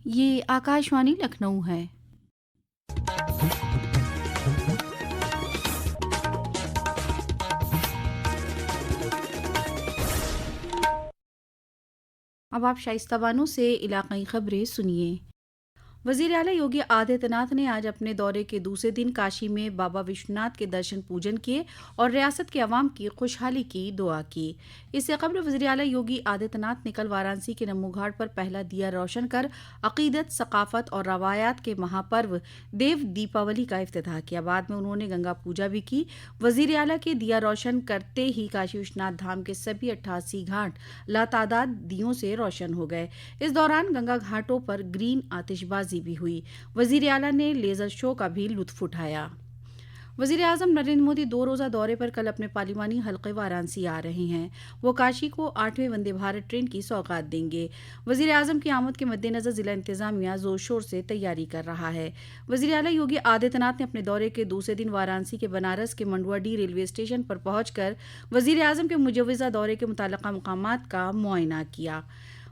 ये आकाशवाणी लखनऊ है। अब आप शाइस्ता बानो से इलाकाई खबरें सुनिए। वज़ीर आला योगी आदित्यनाथ ने आज अपने दौरे के दूसरे दिन काशी में बाबा विश्वनाथ के दर्शन पूजन किए और रियासत के अवाम की खुशहाली की दुआ की। इससे कबल वज़ीर आला योगी आदित्यनाथ ने कल वाराणसी के नमो घाट पर पहला दिया रोशन कर अकीदत, सकाफत और रवायात के महापर्व देव दीपावली का इफ्तिताह किया। बाद में उन्होंने गंगा पूजा भी की। वज़ीर आला के दिया रोशन करते ही काशी विश्वनाथ धाम के सभी 88 घाट लातादाद दियों से रोशन हो गए। इस दौरान गंगा घाटों पर ग्रीन आतिशबाजी भी हुई। वजीर आला ने लेजर शो का भी लुत्फ उठाया। वजीर आजम नरेंद्र मोदी 2 रोज़ा दौरे पर कल अपने पार्लिमानी हल्के वाराणसी आ रहे हैं। वो काशी को 8वें वंदे भारत ट्रेन की सौगात देंगे। वजीर आजम की आमद के मद्देनजर जिला इंतजामिया जोर शोर से तैयारी कर रहा है। वजीर आला योगी आदित्यनाथ ने अपने दौरे के दूसरे दिन वाराणसी के बनारस के मंडुआडीह रेलवे स्टेशन पर पहुंचकर वजीर आजम के मुजव्वज़ा दौरे के मुताल्लिका मकामात का मुआयना किया।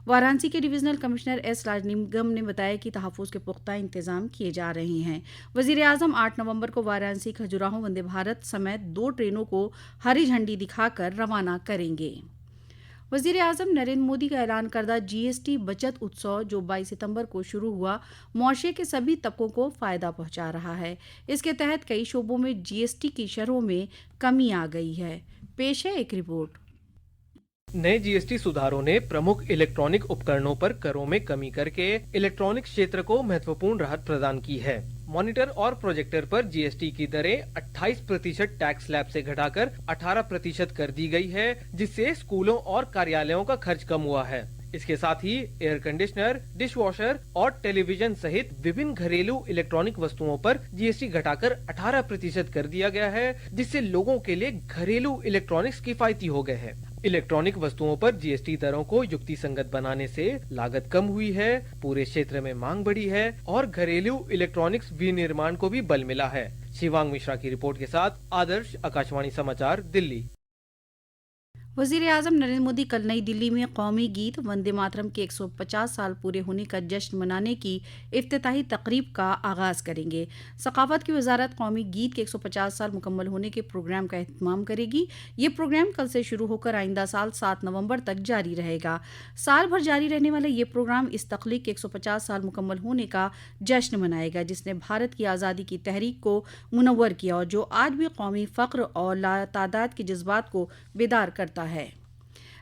वाराणसी के डिवीजनल कमिश्नर एस राजनिगम ने बताया कि तहफ़्फ़ुज़ के पुख्ता इंतजाम किए जा रहे हैं। वज़ीर आज़म 8 नवंबर को वाराणसी खजुराहो वंदे भारत समेत 2 ट्रेनों को हरी झंडी दिखाकर रवाना करेंगे। वज़ीर आज़म नरेंद्र मोदी का ऐलान करदा जीएसटी बचत उत्सव जो 22 सितंबर को शुरू हुआ, मुआशरे के सभी तबकों को फ़ायदा पहुंचा रहा है। इसके तहत कई शोबों में जीएसटी की शरहों में कमी आ गई है। पेश है एक रिपोर्ट। नए जीएसटी सुधारों ने प्रमुख इलेक्ट्रॉनिक उपकरणों पर करों में कमी करके इलेक्ट्रॉनिक क्षेत्र को महत्वपूर्ण राहत प्रदान की है। मॉनिटर और प्रोजेक्टर पर जीएसटी की दरें 28% टैक्स स्लैब से घटाकर 18% कर दी गई है, जिससे स्कूलों और कार्यालयों का खर्च कम हुआ है। इसके साथ ही एयर कंडीशनर, डिश वॉशर और टेलीविजन सहित विभिन्न घरेलू इलेक्ट्रॉनिक वस्तुओं पर जीएसटी घटाकर 18% कर दिया गया है, जिससे लोगों के लिए घरेलू इलेक्ट्रॉनिक्स किफायती हो गए हैं। इलेक्ट्रॉनिक वस्तुओं पर जीएसटी दरों को युक्ति संगत बनाने से लागत कम हुई है, पूरे क्षेत्र में मांग बढ़ी है और घरेलू इलेक्ट्रॉनिक्स विनिर्माण को भी बल मिला है। शिवांग मिश्रा की रिपोर्ट के साथ आदर्श, आकाशवाणी समाचार, दिल्ली। वज़ीर आज़म नरेंद्र मोदी कल नई दिल्ली में कौमी गीत वंदे मातरम के 150 साल पूरे होने का जश्न मनाने की इफ्तिताही तकरीब का आगाज़ करेंगे। सकाफत की वजारत कौमी गीत के 150 साल मुकम्मल होने के प्रोग्राम का एहतमाम करेगी। ये प्रोग्राम कल से शुरू होकर आइंदा साल 7 नवंबर तक जारी रहेगा। साल भर जारी रहने वाला ये प्रोग्राम इस तख्लीक के 150 साल मुकम्मल होने का जश्न मनाएगा, जिसने भारत की आज़ादी की तहरीक को मुनव्वर किया और जो आज भी कौमी फ़ख्र और लातादाद के जज्बात को बेदार करता है।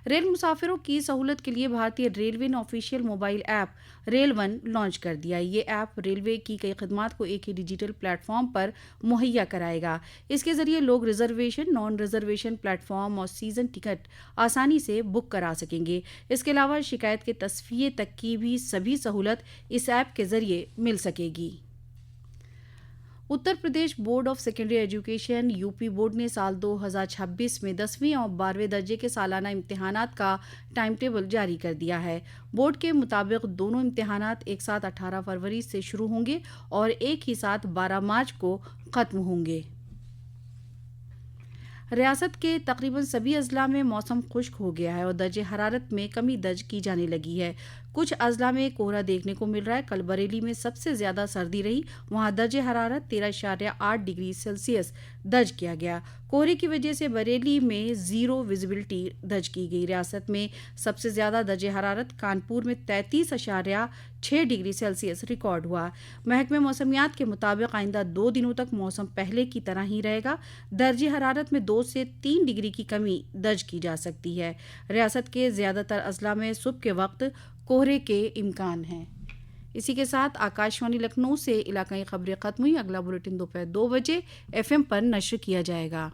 रेल मुसाफिरों की सहूलत के लिए भारतीय रेलवे ने official mobile app rail one launch कर दिया। ये ऐप रेलवे की कई खदमात को एक ही डिजिटल प्लेटफॉर्म पर मुहैया कराएगा। इसके जरिए लोग रिजर्वेशन, नॉन रिजर्वेशन प्लेटफॉर्म और सीजन टिकट आसानी से बुक करा सकेंगे। इसके अलावा शिकायत के तस्फिये तक की भी सभी सहूलत इस ऐप के जरिए मिल सकेगी। Uttar Pradesh board of secondary education UP board ने साल 2026 में 10वीं और 12वें दर्जे के सालाना इम्तिहानात का टाइम टेबल जारी कर दिया है। बोर्ड के मुताबिक दोनों इम्तिहानात एक साथ 18 फरवरी से शुरू होंगे और एक ही साथ 12 मार्च को ख़त्म होंगे। रियासत के तकरीबन सभी अजला में मौसम खुश्क हो गया है और दर्जे हरारत में कमी दर्ज की जाने लगी है। कुछ अजला में कोहरा देखने को मिल रहा है। कल बरेली में सबसे ज़्यादा सर्दी रही, वहाँ दर्जे हरारत 13.8 डिग्री सेल्सियस दर्ज किया गया। कोहरे की वजह से बरेली में ज़ीरो विजिबिलिटी दर्ज की गई। रियासत में सबसे ज़्यादा दर्जे हरारत कानपुर में 33.6 डिग्री सेल्सियस रिकॉर्ड हुआ। महकमे मौसमियात के मुताबिक आइंदा 2 दिनों तक मौसम पहले की तरह ही रहेगा। दर्जे हरारत में 2 से 3 डिग्री की कमी दर्ज की जा सकती है। रियासत के ज़्यादातर अजला में सुबह के वक्त कोहरे के इम्कान हैं। इसी के साथ आकाशवाणी लखनऊ से इलाकाई खबरें खत्म हुई। अगला बुलेटिन दोपहर 2 बजे एफएम पर नश्र किया जाएगा।